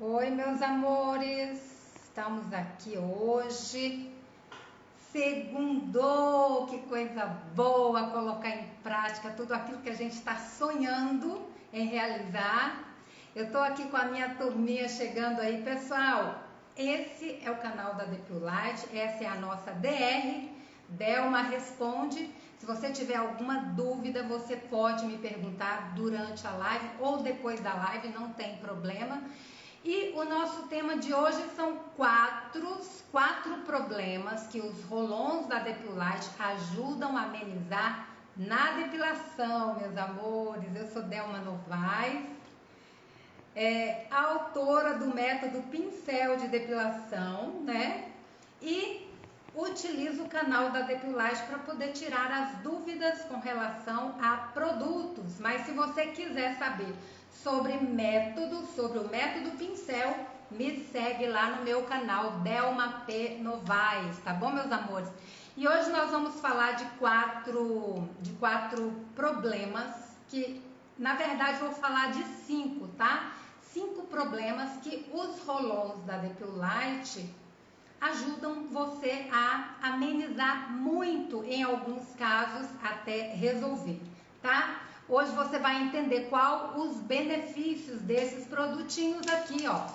Oi, meus amores, estamos aqui hoje. Segundou, que coisa boa colocar em prática tudo aquilo que a gente está sonhando em realizar. Eu estou aqui com a minha turminha chegando aí, pessoal. Esse é o canal da Depilite, essa é a nossa DR, Delma Responde. Se você tiver alguma dúvida, você pode me perguntar durante a live ou depois da live, não tem problema. E o nosso tema de hoje são quatro problemas que os rolons da Depilite ajudam a amenizar na depilação, meus amores. Eu sou Delma Novaes, autora do método pincel de depilação, né? E utilizo o canal da Depilite para poder tirar as dúvidas com relação a produtos. Mas se você quiser saber sobre o método pincel, me segue lá no meu canal Delma P. Novaes, tá bom, meus amores? E hoje nós vamos falar de quatro problemas que, na verdade, vou falar de 5, tá? 5 problemas que os rolons da Depilite ajudam você a amenizar muito, em alguns casos até resolver, tá? Hoje você vai entender qual os benefícios desses produtinhos aqui, ó,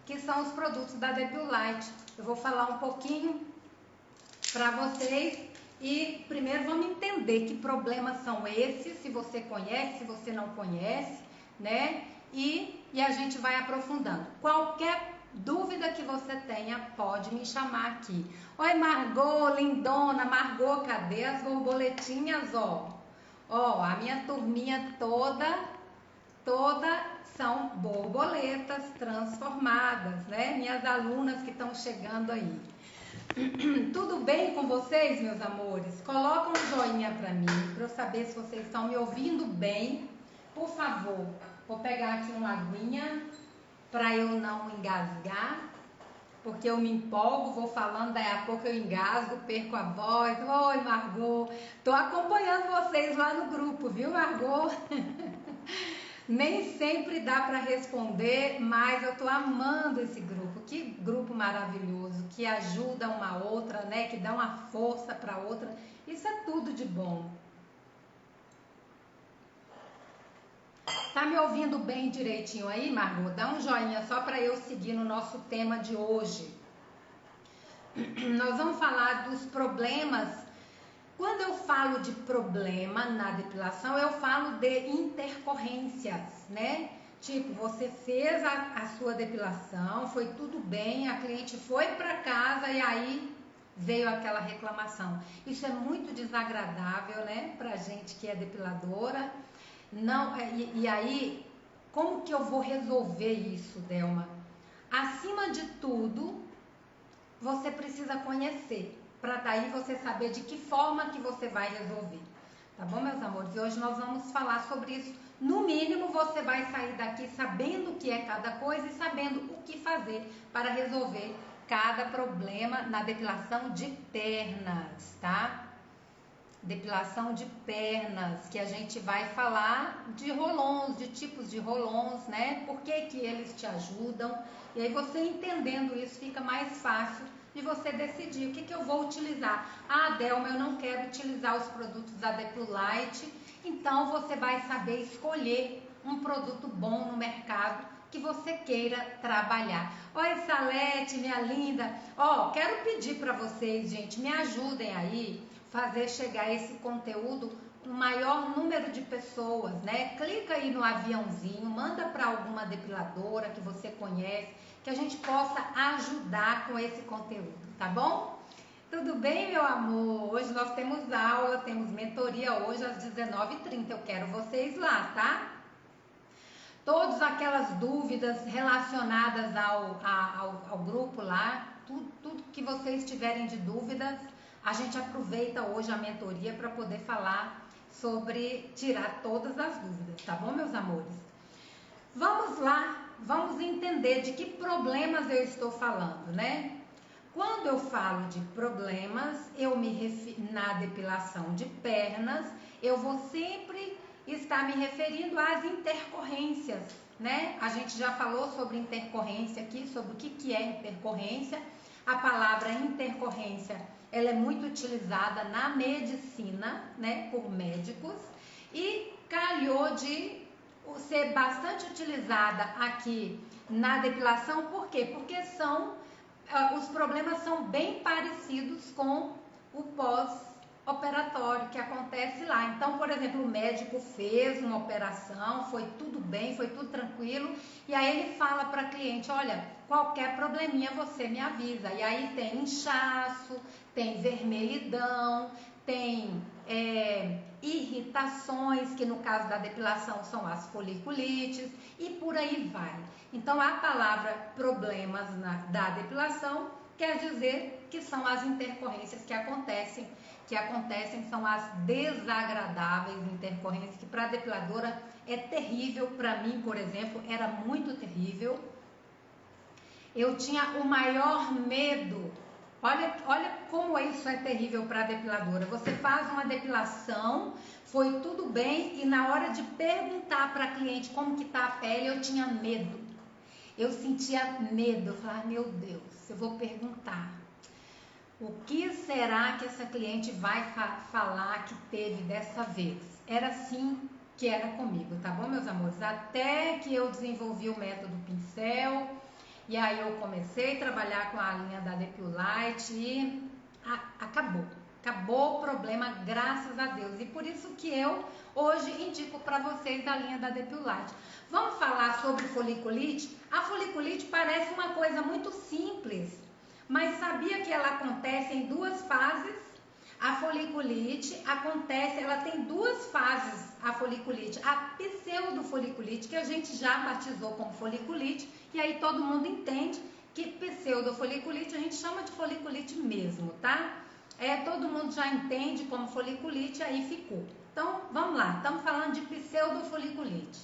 que são os produtos da Depilite. Eu vou falar um pouquinho para vocês e primeiro vamos entender que problemas são esses, se você conhece, se você não conhece, né? E a gente vai aprofundando. Qualquer dúvida que você tenha, pode me chamar aqui. Oi, Margot, lindona. Margot, cadê as borboletinhas, ó? Ó, a minha turminha toda são borboletas transformadas, né? Minhas alunas que estão chegando aí. Tudo bem com vocês, meus amores? Coloca um joinha para mim, para eu saber se vocês estão me ouvindo bem. Por favor, vou pegar aqui uma aguinha para eu não engasgar, porque eu me empolgo, vou falando, daí a pouco eu engasgo, perco a voz. Oi, Margot, tô acompanhando vocês lá no grupo, viu, Margot? Nem sempre dá para responder, mas eu tô amando esse grupo. Que grupo maravilhoso, que ajuda uma outra, né? Que dá uma força para outra. Isso é tudo de bom. Tá me ouvindo bem direitinho aí, Margot? Dá um joinha só para eu seguir no nosso tema de hoje. Nós vamos falar dos problemas. Quando eu falo de problema na depilação, eu falo de intercorrências, né? Tipo, você fez a sua depilação, foi tudo bem, a cliente foi para casa e aí veio aquela reclamação. Isso é muito desagradável, né? Pra gente que é depiladora. Não, e aí, como que eu vou resolver isso, Delma? Acima de tudo, você precisa conhecer, para daí você saber de que forma que você vai resolver. Tá bom, meus amores? E hoje nós vamos falar sobre isso. No mínimo, você vai sair daqui sabendo o que é cada coisa e sabendo o que fazer para resolver cada problema na depilação de pernas, tá? Depilação de pernas, que a gente vai falar de rolons, de tipos de rolons, né? Por que que eles te ajudam? E aí você entendendo isso fica mais fácil de você decidir o que que eu vou utilizar. Ah, Delma, eu não quero utilizar os produtos da Depilite, então você vai saber escolher um produto bom no mercado que você queira trabalhar. Oi, Salete, minha linda. Ó, quero pedir para vocês, gente, me ajudem aí fazer chegar esse conteúdo um maior número de pessoas, né? Clica aí no aviãozinho, manda para alguma depiladora que você conhece, que a gente possa ajudar com esse conteúdo, tá bom? Tudo bem, meu amor? Hoje nós temos aula, temos mentoria hoje às 19h30. Eu quero vocês lá, tá? Todas aquelas dúvidas relacionadas ao grupo lá, tudo que vocês tiverem de dúvidas, a gente aproveita hoje a mentoria para poder falar sobre tirar todas as dúvidas, tá bom, meus amores? Vamos lá, vamos entender de que problemas eu estou falando, né? Quando eu falo de problemas, eu me refiro na depilação de pernas, eu vou sempre estar me referindo às intercorrências, né? A gente já falou sobre intercorrência aqui, sobre o que é intercorrência. A palavra intercorrência, ela é muito utilizada na medicina, né, por médicos, e calhou de ser bastante utilizada aqui na depilação. Por quê? Porque os problemas são bem parecidos com o pós-operatório que acontece lá. Então, por exemplo, o médico fez uma operação, foi tudo bem, foi tudo tranquilo, e aí ele fala para a cliente, olha, qualquer probleminha você me avisa. E aí tem inchaço, tem vermelhidão, tem irritações, que no caso da depilação são as foliculites, e por aí vai. Então, a palavra problemas da depilação quer dizer que são as intercorrências que acontecem, são as desagradáveis intercorrências, que para a depiladora é terrível. Para mim, por exemplo, era muito terrível. Eu tinha o maior medo. Olha como isso é terrível para a depiladora. Você faz uma depilação, foi tudo bem, e na hora de perguntar para a cliente como que tá a pele, eu tinha medo. Eu sentia medo. Eu falava, meu Deus, eu vou perguntar. O que será que essa cliente vai falar que teve dessa vez? Era assim que era comigo, tá bom, meus amores? Até que eu desenvolvi o método pincel, e aí eu comecei a trabalhar com a linha da Depilite e acabou o problema, graças a Deus. E por isso que eu hoje indico para vocês a linha da Depilite. Vamos falar sobre foliculite? A foliculite parece uma coisa muito simples, mas sabia que ela acontece em duas fases? A foliculite ela tem duas fases, a foliculite. A pseudofoliculite, que a gente já batizou como foliculite, e aí todo mundo entende que pseudofoliculite a gente chama de foliculite mesmo, tá? Todo mundo já entende como foliculite, aí ficou. Então, vamos lá, estamos falando de pseudofoliculite.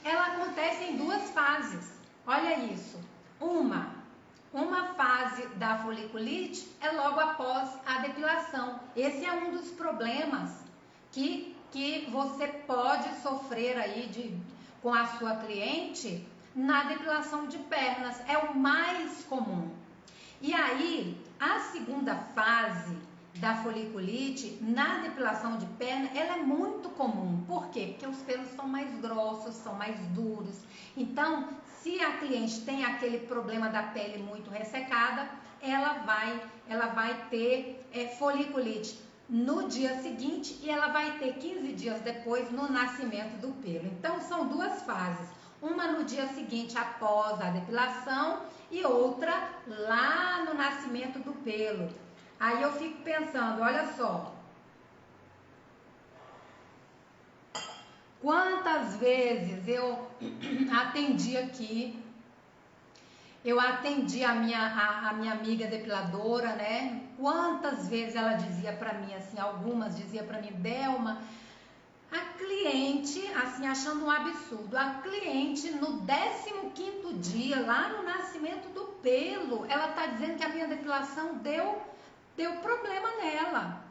Ela acontece em duas fases, olha isso. Uma fase da foliculite é logo após a depilação. Esse é um dos problemas que você pode sofrer aí com a sua cliente na depilação de pernas. É o mais comum. E aí, a segunda fase da foliculite na depilação de perna, ela é muito comum. Por quê? Porque os pelos são mais grossos, são mais duros. Então, se a cliente tem aquele problema da pele muito ressecada, ela vai ter foliculite no dia seguinte, e ela vai ter 15 dias depois no nascimento do pelo. Então, são duas fases. Uma no dia seguinte após a depilação e outra lá no nascimento do pelo. Aí eu fico pensando, olha só, quantas vezes eu atendi aqui, eu atendi a minha amiga depiladora, né? Quantas vezes ela dizia pra mim, assim, algumas dizia pra mim, Delma, a cliente, assim, achando um absurdo, a cliente no 15º dia, lá no nascimento do pelo, ela tá dizendo que a minha depilação deu problema nela.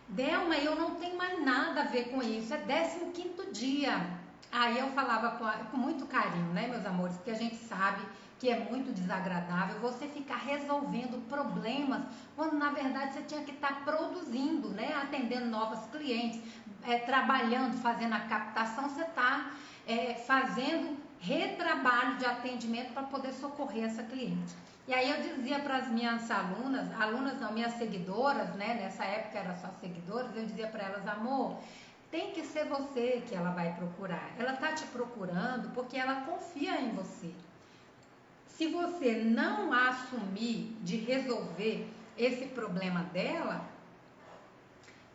Delma, eu não tenho mais nada a ver com isso, é 15º dia. Aí eu falava com muito carinho, né, meus amores, porque a gente sabe que é muito desagradável você ficar resolvendo problemas, quando na verdade você tinha que estar produzindo, né, atendendo novos clientes, trabalhando, fazendo a captação, você está fazendo retrabalho de atendimento para poder socorrer essa cliente. E aí eu dizia para as minhas minhas seguidoras, né, nessa época era só seguidoras, eu dizia para elas, amor, tem que ser você que ela vai procurar. Ela está te procurando porque ela confia em você. Se você não assumir de resolver esse problema dela,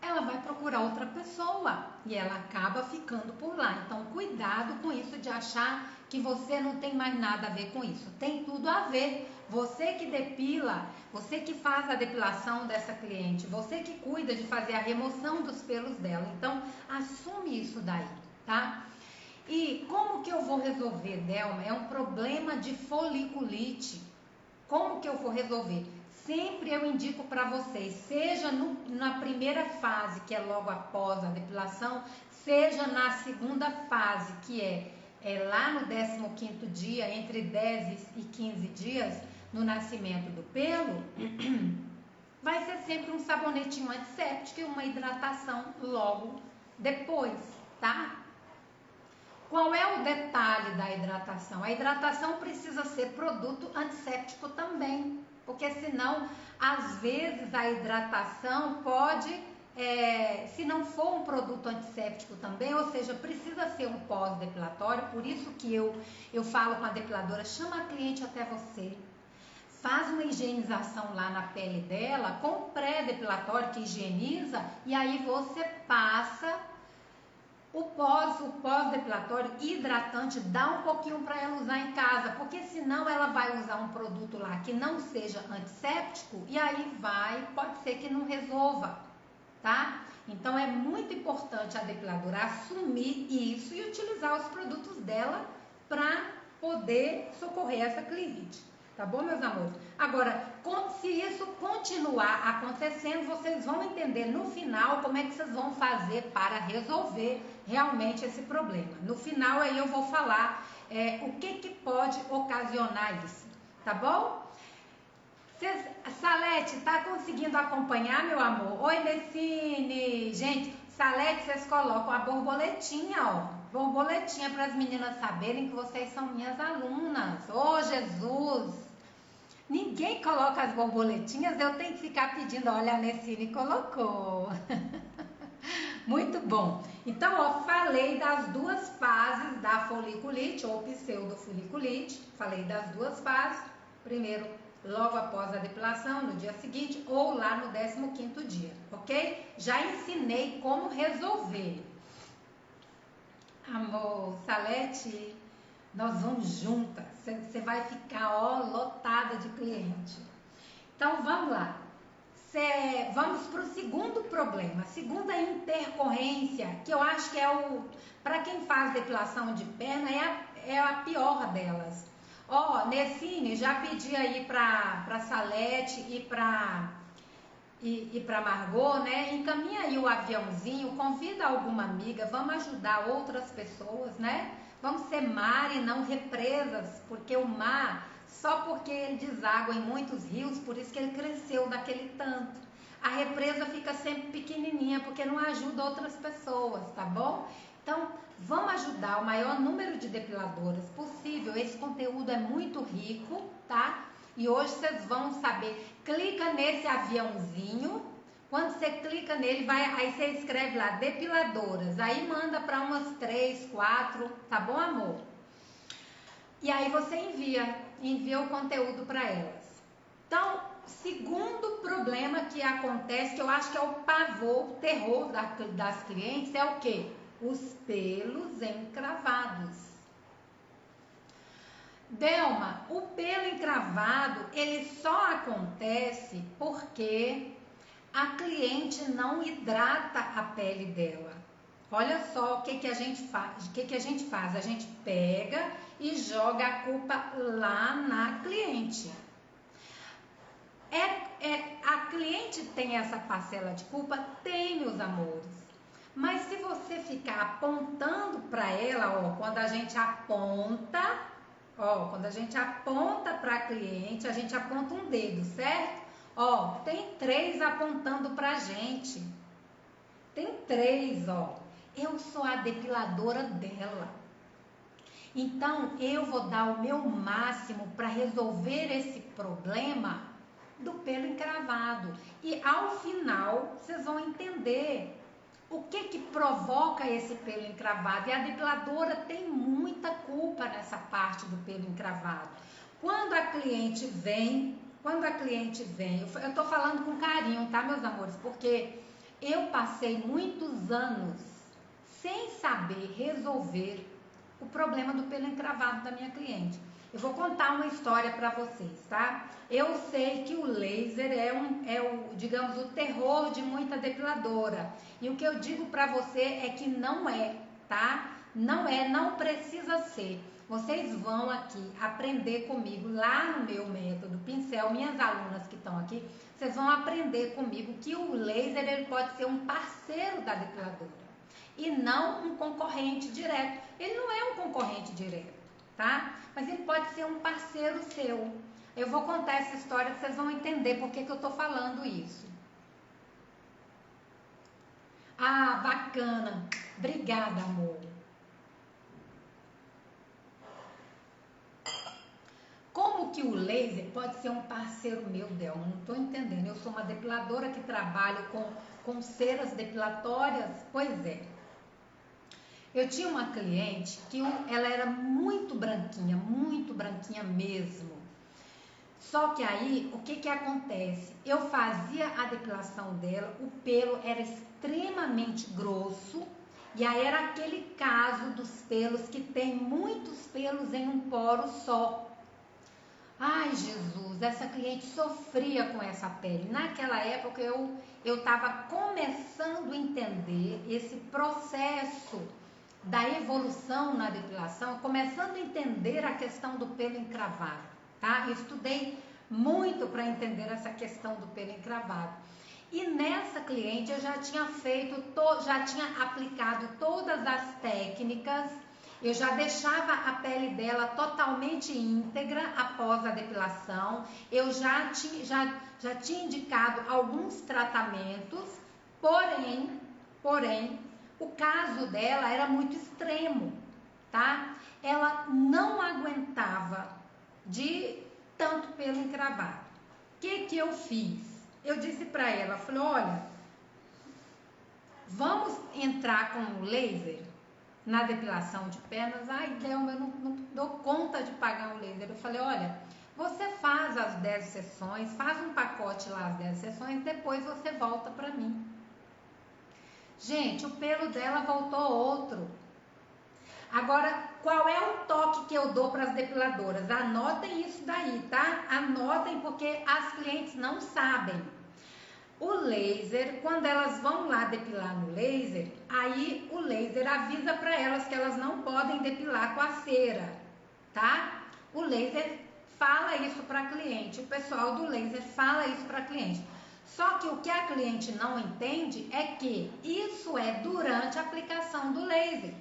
ela vai procurar outra pessoa e ela acaba ficando por lá. Então, cuidado com isso de achar que você não tem mais nada a ver com isso. Tem tudo a ver. Você que depila, você que faz a depilação dessa cliente, você que cuida de fazer a remoção dos pelos dela. Então, assume isso daí, tá? E como que eu vou resolver, Delma? É um problema de foliculite. Como que eu vou resolver? Sempre eu indico para vocês, seja na primeira fase, que é logo após a depilação, seja na segunda fase, que é lá no 15º dia, entre 10 e 15 dias, no nascimento do pelo, vai ser sempre um sabonetinho antisséptico e uma hidratação logo depois, tá? Qual é o detalhe da hidratação? A hidratação precisa ser produto antisséptico também, porque senão, às vezes, a hidratação pode, se não for um produto antisséptico também, ou seja, precisa ser um pós-depilatório, por isso que eu falo com a depiladora, chama a cliente até você, faz uma higienização lá na pele dela, com pré-depilatório que higieniza, e aí você passa o pós-depilatório hidratante, dá um pouquinho para ela usar em casa, porque senão ela vai usar um produto lá que não seja antisséptico e aí pode ser que não resolva, tá? Então é muito importante a depiladora assumir isso e utilizar os produtos dela para poder socorrer essa cliente. Tá bom, meus amores? Agora, se isso continuar acontecendo, vocês vão entender no final como é que vocês vão fazer para resolver realmente esse problema. No final aí eu vou falar o que pode ocasionar isso, tá bom? Salete, tá conseguindo acompanhar, meu amor? Oi, Necine! Gente, Salete, vocês colocam a borboletinha, ó. Borboletinha para as meninas saberem que vocês são minhas alunas. Ô, Jesus! Ninguém coloca as borboletinhas, eu tenho que ficar pedindo. Olha, a Necine colocou. Muito bom. Então, ó, falei das duas fases da foliculite ou pseudofoliculite. Falei das duas fases. Primeiro, logo após a depilação, no dia seguinte, ou lá no 15º dia, ok? Já ensinei como resolver. Amor, Salete, nós vamos juntas. Você vai ficar, ó, lotada de cliente. Então, vamos lá. Vamos para o segundo problema, segunda intercorrência, que eu acho que para quem faz depilação de perna, é a pior delas. Ó, Necine, já pedi aí para Salete e para Margot, né? Encaminha aí o aviãozinho, convida alguma amiga, vamos ajudar outras pessoas, né? Vamos ser mar e não represas, porque o mar, só porque ele deságua em muitos rios, por isso que ele cresceu daquele tanto. A represa fica sempre pequenininha, porque não ajuda outras pessoas, tá bom? Então, vamos ajudar o maior número de depiladoras possível. Esse conteúdo é muito rico, tá? E hoje vocês vão saber. Clica nesse aviãozinho. Quando você clica nele, aí você escreve lá, depiladoras. Aí manda para umas 3, 4, tá bom, amor? E aí você envia o conteúdo para elas. Então, segundo problema que acontece, que eu acho que é o pavor, o terror das clientes, é o quê? Os pelos encravados. Delma, o pelo encravado, ele só acontece porque a cliente não hidrata a pele dela. Olha só o que a gente faz. A gente pega e joga a culpa lá na cliente. A cliente tem essa parcela de culpa? Tem, meus amores. Mas se você ficar apontando para ela, ó, quando a gente aponta para a cliente, a gente aponta um dedo, certo? Ó, tem 3 apontando pra gente. Tem 3, ó. Eu sou a depiladora dela. Então, eu vou dar o meu máximo para resolver esse problema do pelo encravado. E ao final, vocês vão entender o que provoca esse pelo encravado. E a depiladora tem muita culpa nessa parte do pelo encravado. Quando a cliente vem, eu tô falando com carinho, tá, meus amores? Porque eu passei muitos anos sem saber resolver o problema do pelo encravado da minha cliente. Eu vou contar uma história para vocês, tá? Eu sei que o laser digamos, o terror de muita depiladora. E o que eu digo para você é que não é, tá? Não precisa ser. Vocês vão aqui aprender comigo lá no meu método pincel, minhas alunas que estão aqui, vocês vão aprender comigo que o laser ele pode ser um parceiro da depiladora. e não um concorrente direto. Ele não é um concorrente direto, tá? Mas ele pode ser um parceiro seu. Eu vou contar essa história que vocês vão entender por que eu tô falando isso. Ah, bacana. Obrigada, amor. Como que o laser pode ser um parceiro meu, Delma? Não estou entendendo. Eu sou uma depiladora que trabalho com ceras depilatórias. Pois é. Eu tinha uma cliente que ela era muito branquinha mesmo. Só que aí, o que acontece? Eu fazia a depilação dela, o pelo era extremamente grosso, e aí era aquele caso dos pelos que tem muitos pelos em um poro só. Ai, Jesus, essa cliente sofria com essa pele. Naquela época eu estava começando a entender esse processo da evolução na depilação, começando a entender a questão do pelo encravado, tá? Eu estudei muito para entender essa questão do pelo encravado. E nessa cliente eu já tinha já tinha aplicado todas as técnicas. Eu já deixava a pele dela totalmente íntegra após a depilação. Eu já tinha indicado alguns tratamentos, porém, o caso dela era muito extremo, tá? Ela não aguentava de tanto pelo encravado. O que eu fiz? Eu disse para ela, falei, olha, vamos entrar com o laser na depilação de pernas. Ai, Delma, eu não dou conta de pagar um laser. Eu falei, olha, você faz as 10 sessões, faz um pacote lá, as 10 sessões, depois você volta para mim. Gente, o pelo dela voltou outro. Agora, qual é o toque que eu dou para as depiladoras? Anotem isso daí, tá? Anotem, porque as clientes não sabem. O laser, quando elas vão lá depilar no laser, aí o laser avisa para elas que elas não podem depilar com a cera, tá? O laser fala isso para a cliente, o pessoal do laser fala isso para a cliente. Só que o que a cliente não entende é que isso é durante a aplicação do laser.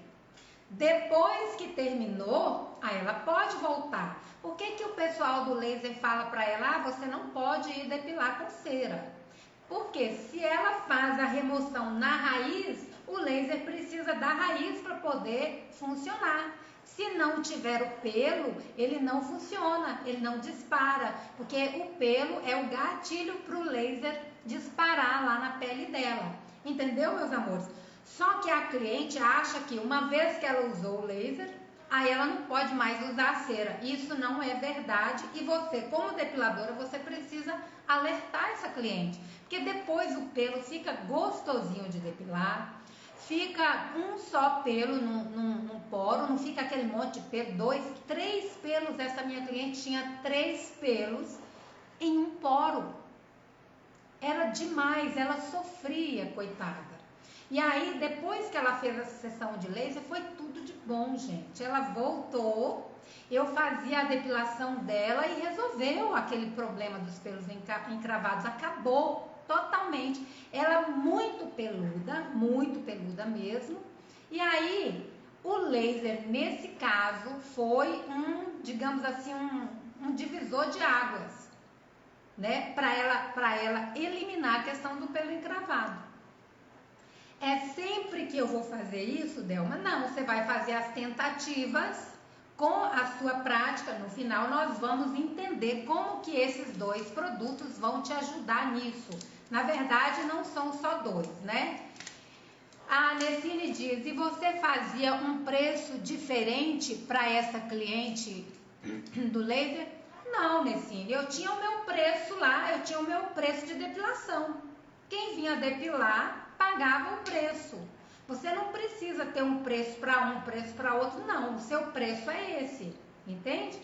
Depois que terminou, aí ela pode voltar. Por que o pessoal do laser fala para ela, ah, você não pode ir depilar com cera? Porque se ela faz a remoção na raiz, o laser precisa da raiz para poder funcionar. Se não tiver o pelo, ele não funciona, ele não dispara, porque o pelo é o gatilho para o laser disparar lá na pele dela. Entendeu, meus amores? Só que a cliente acha que uma vez que ela usou o laser, aí ela não pode mais usar a cera. Isso não é verdade e você, como depiladora, você precisa alertar essa cliente. Porque depois o pelo fica gostosinho de depilar, fica um só pelo num poro, não fica aquele monte de pelo, 2, 3 pelos. Essa minha cliente tinha 3 pelos em um poro. Era demais, ela sofria, coitada. E aí, depois que ela fez essa sessão de laser, foi tudo de bom, gente. Ela voltou, eu fazia a depilação dela e resolveu aquele problema dos pelos encravados. Acabou totalmente. Ela muito peluda mesmo. E aí, o laser, nesse caso, foi digamos assim, um divisor de águas, né? Para ela eliminar a questão do pelo encravado. É sempre que eu vou fazer isso, Delma? Não, você vai fazer as tentativas com a sua prática. No final, nós vamos entender como que esses 2 produtos vão te ajudar nisso. Na verdade, não são só 2, né? A Nessine diz, e você fazia um preço diferente para essa cliente do laser? Não, Nessine, eu tinha o meu preço lá, eu tinha o meu preço de depilação. Quem vinha depilar pagava o preço. Você não precisa ter um preço para um, preço para outro, não. O seu preço é esse, entende?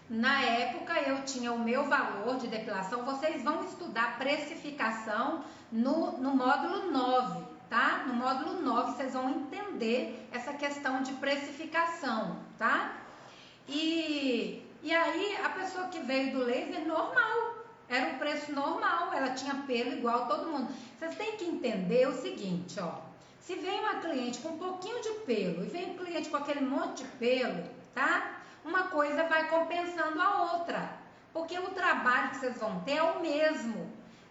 Na época eu tinha o meu valor de depilação. Vocês vão estudar precificação no módulo 9, tá? No módulo 9 vocês vão entender essa questão de precificação, tá? E aí a pessoa que veio do laser, normal. Era um preço normal, ela tinha pelo igual todo mundo. Vocês têm que entender o seguinte, ó. Se vem uma cliente com um pouquinho de pelo e vem um cliente com aquele monte de pelo, tá? Uma coisa vai compensando a outra, porque o trabalho que vocês vão ter é o mesmo,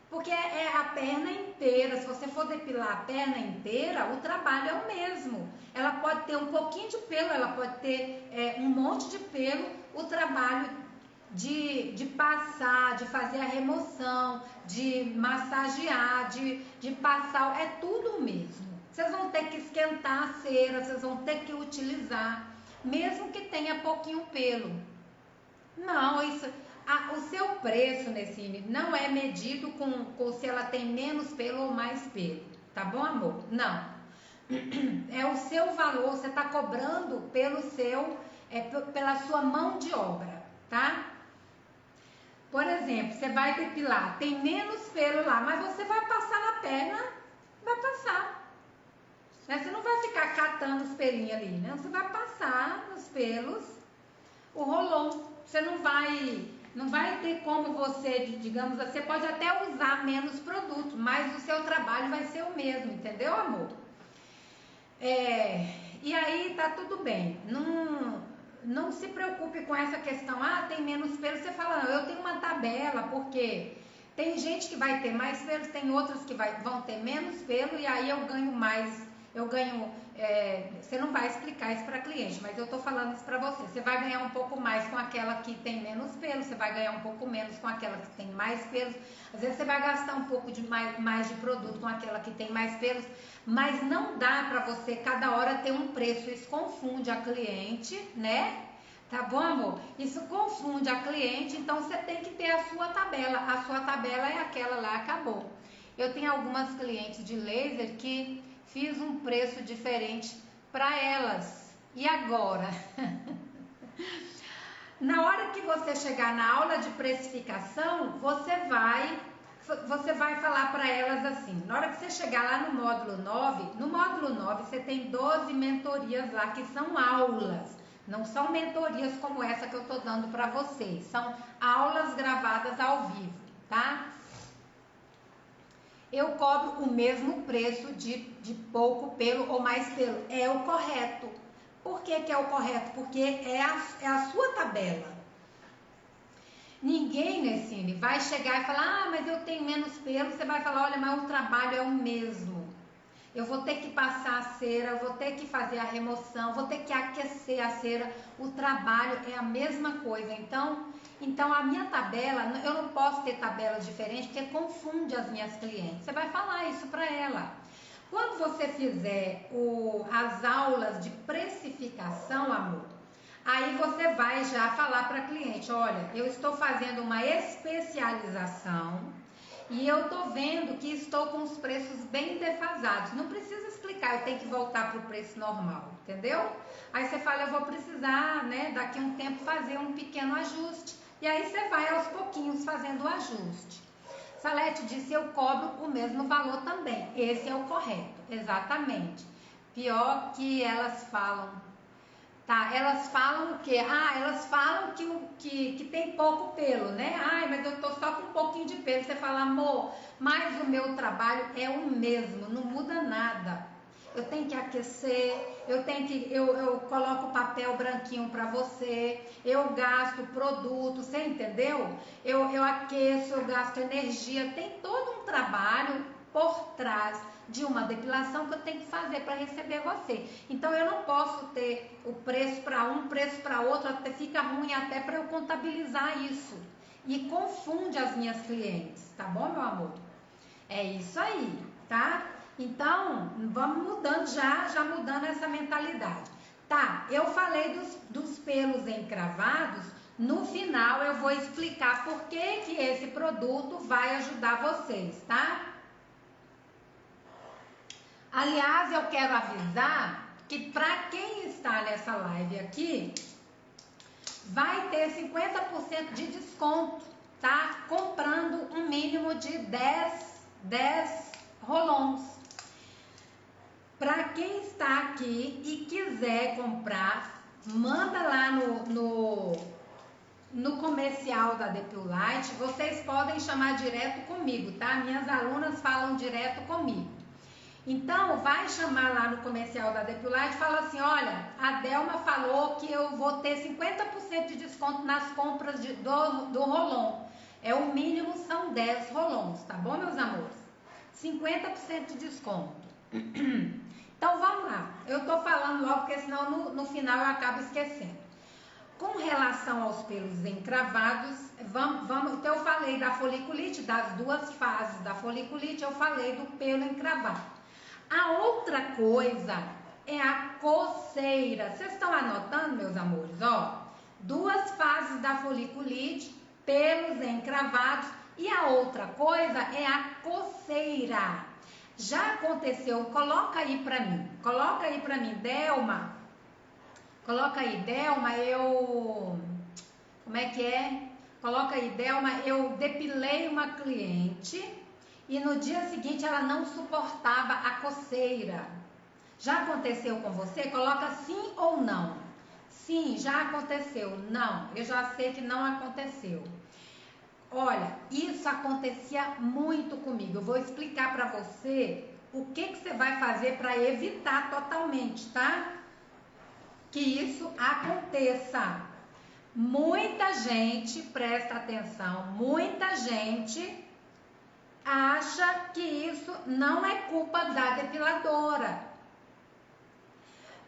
porque é a perna inteira. Se você for depilar a perna inteira, o trabalho é o mesmo. Ela pode ter um pouquinho de pelo, ela pode ter um monte de pelo, o trabalho de passar, de fazer a remoção, de massagear, de passar, é tudo o mesmo. Vocês vão ter que esquentar a cera, vocês vão ter que utilizar, mesmo que tenha pouquinho pelo. Não, o seu preço, Nessine, não é medido com se ela tem menos pelo ou mais pelo, tá bom, amor? Não. É o seu valor, você está cobrando pela sua mão de obra, tá? Por exemplo, você vai depilar, tem menos pelo lá, mas você vai passar na perna, vai passar. Né? Você não vai ficar catando os pelinhos ali, né? Você vai passar nos pelos o rolon. Você não vai ter como você, digamos assim, você pode até usar menos produto, mas o seu trabalho vai ser o mesmo, entendeu, amor? E aí tá tudo bem. Não se preocupe com essa questão, tem menos pelo. Você fala, não, eu tenho uma tabela, porque tem gente que vai ter mais pelo, tem outros que vão ter menos pelo, e aí eu ganho mais. Você não vai explicar isso para cliente, mas eu tô falando isso para você. Você vai ganhar um pouco mais com aquela que tem menos pelo, você vai ganhar um pouco menos com aquela que tem mais pelos. Às vezes você vai gastar um pouco mais de produto com aquela que tem mais pelos, mas não dá para você cada hora ter um preço. Isso confunde a cliente, né? Tá bom, amor? Isso confunde a cliente, então você tem que ter a sua tabela. A sua tabela é aquela lá, acabou. Eu tenho algumas clientes de laser que fiz um preço diferente para elas. E agora? Na hora que você chegar na aula de precificação, você vai falar para elas assim. Na hora que você chegar lá no módulo 9 você tem 12 mentorias lá, que são aulas. Não são mentorias como essa que eu tô dando para vocês. São aulas gravadas ao vivo, tá? Eu cobro o mesmo preço de pouco pelo ou mais pelo. É o correto. Por que é o correto? Porque é a sua tabela. Ninguém, Nessine, vai chegar e falar, mas eu tenho menos pelo. Você vai falar, olha, mas o trabalho é o mesmo. Eu vou ter que passar a cera, eu vou ter que fazer a remoção, vou ter que aquecer a cera. O trabalho é a mesma coisa. Então a minha tabela, eu não posso ter tabela diferente, porque confunde as minhas clientes. Você vai falar isso para ela. Quando você fizer as aulas de precificação, amor, aí você vai já falar para a cliente, olha, eu estou fazendo uma especialização e eu estou vendo que estou com os preços bem defasados. Não precisa explicar, eu tenho que voltar para o preço normal, entendeu? Aí você fala, eu vou precisar, né, daqui a um tempo fazer um pequeno ajuste. E aí você vai aos pouquinhos fazendo o ajuste. Salete disse, eu cobro o mesmo valor também. Esse é o correto, exatamente. Pior que elas falam, tá? Elas falam o quê? Elas falam que tem pouco pelo, né? Mas eu tô só com um pouquinho de pelo. Você fala, amor, mas o meu trabalho é o mesmo, não muda nada. Eu tenho que aquecer, eu coloco papel branquinho para você, eu gasto produto, você entendeu? Eu aqueço, eu gasto energia, tem todo um trabalho por trás de uma depilação que eu tenho que fazer para receber você. Então eu não posso ter o preço para um, preço para outro, até fica ruim até para eu contabilizar isso. E confunde as minhas clientes, tá bom, meu amor? É isso aí, tá? Então, vamos mudando já mudando essa mentalidade. Tá, eu falei dos pelos encravados, no final eu vou explicar por que esse produto vai ajudar vocês, tá? Aliás, eu quero avisar que para quem está nessa live aqui, vai ter 50% de desconto, tá? Comprando um mínimo de 10 rolons. Para quem está aqui e quiser comprar, manda lá no comercial da Depilite. Vocês podem chamar direto comigo, tá? Minhas alunas falam direto comigo. Então, vai chamar lá no comercial da Depilite e fala assim, olha, a Delma falou que eu vou ter 50% de desconto nas compras do Rolon. O mínimo são 10 rolons, tá bom, meus amores? 50% de desconto. Então, vamos lá. Eu tô falando logo, porque senão no final eu acabo esquecendo. Com relação aos pelos encravados, então eu falei da foliculite, das duas fases da foliculite, eu falei do pelo encravado. A outra coisa é a coceira. Vocês estão anotando, meus amores? Ó, duas fases da foliculite, pelos encravados, e a outra coisa é a coceira. Já aconteceu? Coloca aí pra mim, Delma. Coloca aí, Delma, como é que é? Coloca aí, Delma, eu depilei uma cliente e no dia seguinte ela não suportava a coceira. Já aconteceu com você? Coloca sim ou não. Sim, já aconteceu. Não, eu já sei que não aconteceu. Olha, isso acontecia muito comigo. Eu vou explicar para você o que você vai fazer para evitar totalmente, tá? Que isso aconteça. Muita gente, presta atenção, muita gente acha que isso não é culpa da depiladora.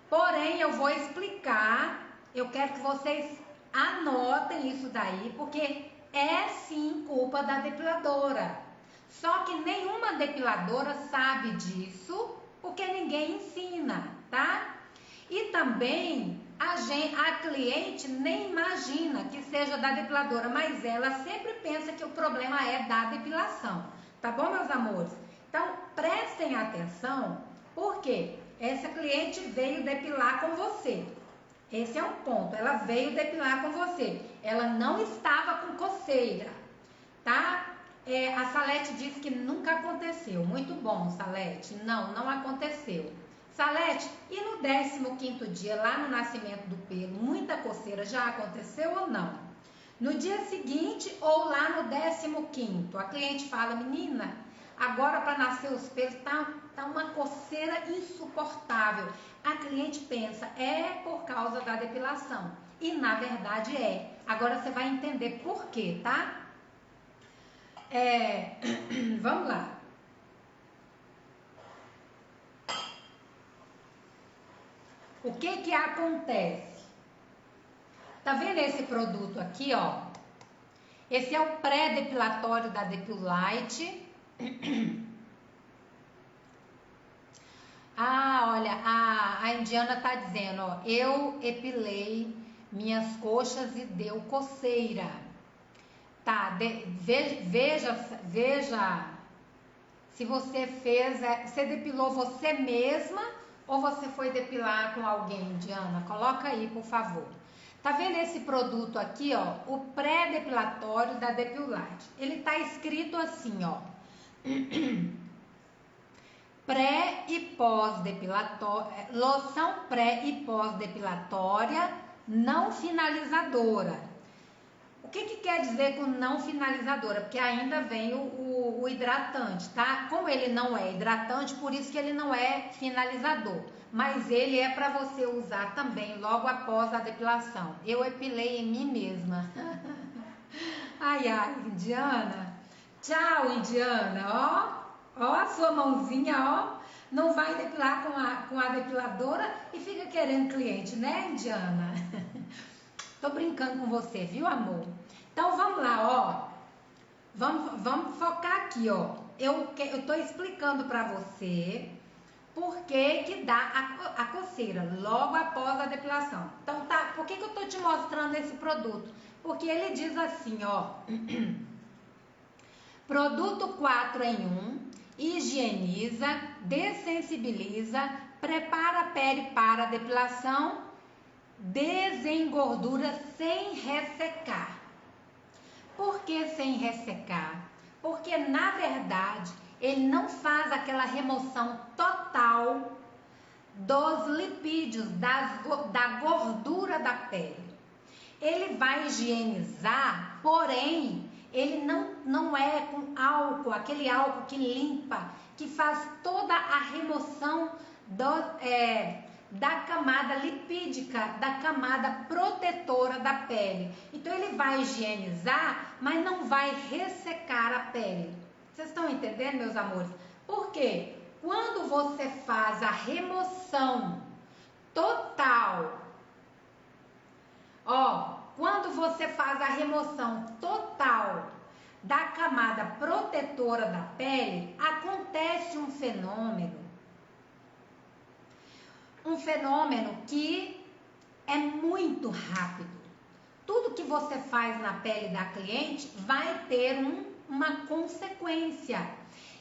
Porém, eu vou explicar, eu quero que vocês anotem isso daí, porque é sim culpa da depiladora. Só que nenhuma depiladora sabe disso, porque ninguém ensina, tá? E também a cliente nem imagina que seja da depiladora, mas ela sempre pensa que o problema é da depilação. Tá bom, meus amores? Então, prestem atenção, porque essa cliente veio depilar com você. Esse é um ponto, ela veio depilar com você. Ela não estava com coceira, tá? A Salete disse que nunca aconteceu. Muito bom, Salete. Não aconteceu. Salete, e no 15º dia, lá no nascimento do pelo, muita coceira já aconteceu ou não? No dia seguinte ou lá no 15º, a cliente fala, menina, agora para nascer os pelos tá uma coceira insuportável. A cliente pensa, é por causa da depilação. E na verdade é. Agora você vai entender por quê, tá? Vamos lá. O que acontece? Tá vendo esse produto aqui, ó? Esse é o pré-depilatório da Depilite. Olha, a Indiana tá dizendo, ó, eu epilei minhas coxas e deu coceira. Tá, veja se você você depilou você mesma ou você foi depilar com alguém, Indiana? Coloca aí, por favor. Tá vendo esse produto aqui, ó? O pré-depilatório da Depilite. Ele tá escrito assim, ó. Pré e pós-depilatória, loção pré e pós-depilatória não finalizadora. O que quer dizer com não finalizadora? Porque ainda vem o hidratante, tá? Como ele não é hidratante, por isso que ele não é finalizador. Mas ele é para você usar também logo após a depilação. Eu epilei em mim mesma. Ai, Indiana. Tchau, Indiana. Ó a sua mãozinha, ó. Não vai depilar com a depiladora e fica querendo cliente, né, Indiana? Tô brincando com você, viu, amor? Então, vamos lá, ó. Vamos focar aqui, ó. Eu tô explicando pra você por que dá a coceira logo após a depilação. Então, tá, por que eu tô te mostrando esse produto? Porque ele diz assim, ó. Produto 4 em 1, higieniza, dessensibiliza, prepara a pele para a depilação, desengordura sem ressecar. Por que sem ressecar? Porque na verdade ele não faz aquela remoção total dos lipídios, da gordura da pele. Ele vai higienizar, porém, ele não é com álcool, aquele álcool que limpa, que faz toda a remoção da camada lipídica, da camada protetora da pele. Então ele vai higienizar, mas não vai ressecar a pele. Vocês estão entendendo, meus amores? Por quê? Quando você faz a remoção total, quando você faz a remoção total da camada protetora da pele, acontece um fenômeno que é muito rápido. Tudo que você faz na pele da cliente vai ter uma consequência.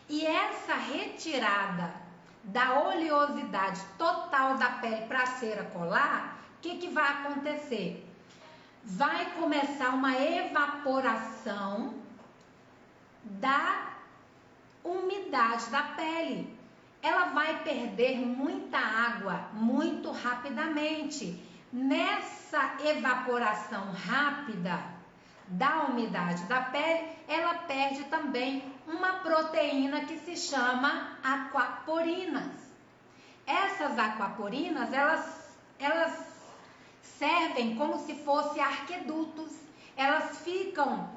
E essa retirada da oleosidade total da pele para a cera colar, o que vai acontecer? Vai começar uma evaporação da umidade da pele. Ela vai perder muita água muito rapidamente. Nessa evaporação rápida da umidade da pele, ela perde também uma proteína que se chama aquaporinas. Essas aquaporinas, elas servem como se fossem arquedutos. Elas ficam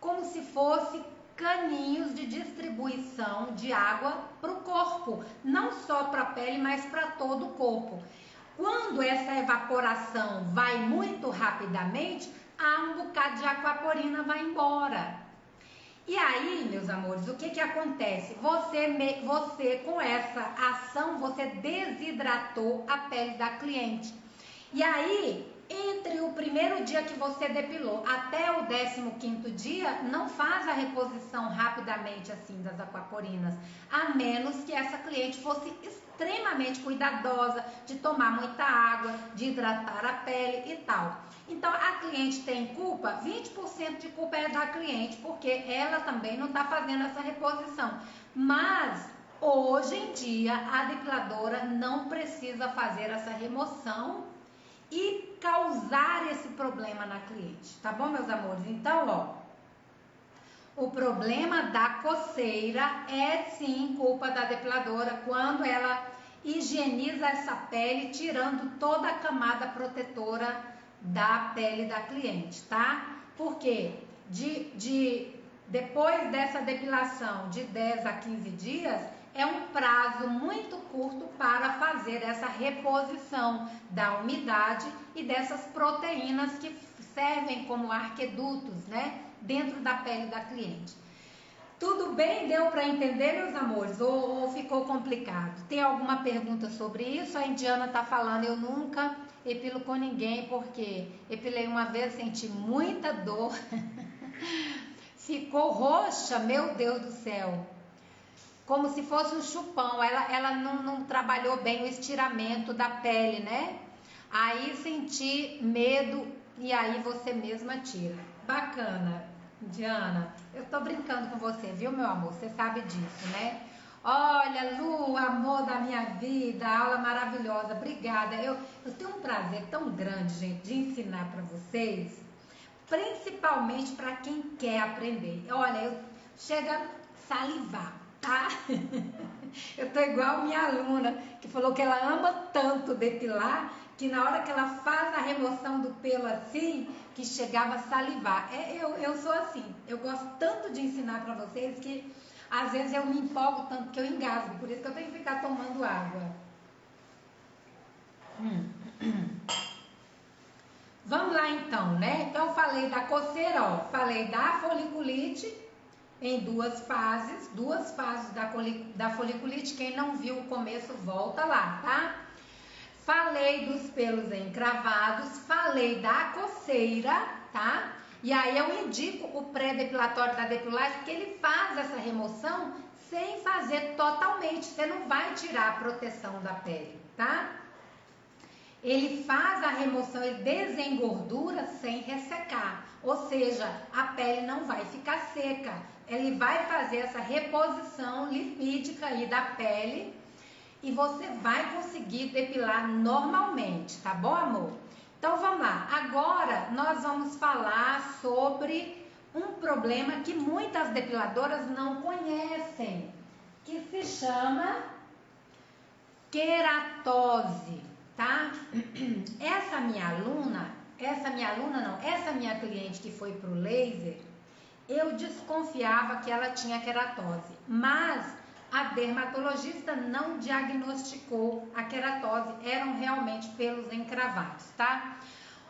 como se fosse caninhos de distribuição de água para o corpo, não só para a pele, mas para todo o corpo. Quando essa evaporação vai muito rapidamente, um bocado de aquaporina vai embora. E aí, meus amores, o que acontece? Você com essa ação, você desidratou a pele da cliente. E aí, entre o primeiro dia que você depilou até o 15º dia, não faz a reposição rapidamente assim das aquaporinas, a menos que essa cliente fosse extremamente cuidadosa de tomar muita água, de hidratar a pele e tal. Então, a cliente tem culpa? 20% de culpa é da cliente, porque ela também não está fazendo essa reposição. Mas, hoje em dia, a depiladora não precisa fazer essa remoção e causar esse problema na cliente, tá bom, meus amores? Então, o problema da coceira é sim culpa da depiladora quando ela higieniza essa pele, tirando toda a camada protetora da pele da cliente, tá? Porque depois dessa depilação de 10 a 15 dias, é um prazo muito curto para fazer essa reposição da umidade e dessas proteínas que servem como arquedutos, né, dentro da pele da cliente. Tudo bem? Deu para entender, meus amores? Ou ficou complicado? Tem alguma pergunta sobre isso? A Indiana tá falando, eu nunca epilo com ninguém, porque epilei uma vez, senti muita dor, ficou roxa, meu Deus do céu. Como se fosse um chupão, ela não trabalhou bem o estiramento da pele, né? Aí senti medo e aí você mesma tira. Bacana, Diana. Eu tô brincando com você, viu, meu amor? Você sabe disso, né? Olha, Lu, amor da minha vida, aula maravilhosa, obrigada. Eu tenho um prazer tão grande, gente, de ensinar para vocês, principalmente para quem quer aprender. Olha, eu chego a salivar. Tá? Eu tô igual minha aluna que falou que ela ama tanto depilar que na hora que ela faz a remoção do pelo assim, que chegava a salivar. Eu sou assim, eu gosto tanto de ensinar para vocês que às vezes eu me empolgo tanto que eu engasgo, por isso que eu tenho que ficar tomando água. Vamos lá então, né? Então eu falei da coceira, falei da foliculite em duas fases da foliculite. Quem não viu o começo, volta lá, tá? Falei dos pelos encravados, falei da coceira, tá? E aí eu indico o pré-depilatório da depilagem, porque ele faz essa remoção sem fazer totalmente, você não vai tirar a proteção da pele, tá? Ele faz a remoção, ele desengordura sem ressecar, ou seja, a pele não vai ficar seca. Ele vai fazer essa reposição lipídica aí da pele e você vai conseguir depilar normalmente, tá bom, amor? Então vamos lá, agora nós vamos falar sobre um problema que muitas depiladoras não conhecem, que se chama queratose, tá? Essa minha cliente que foi pro laser, eu desconfiava que ela tinha queratose, mas a dermatologista não diagnosticou a queratose, eram realmente pelos encravados, tá?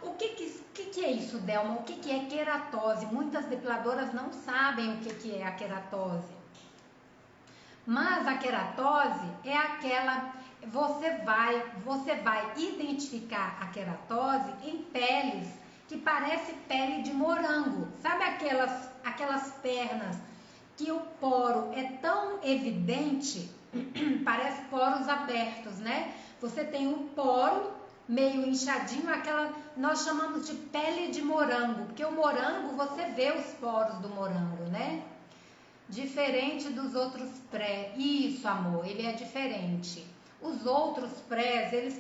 O que é isso, Delma? O que é queratose? Muitas depiladoras não sabem o que é a queratose. Mas a queratose é aquela, você vai identificar a queratose em peles que parece pele de morango. Sabe aquelas pernas que o poro é tão evidente, parece poros abertos, né? Você tem um poro meio inchadinho, nós chamamos de pele de morango, porque o morango, você vê os poros do morango, né? Diferente dos outros pré. Isso, amor, ele é diferente. Os outros prés, eles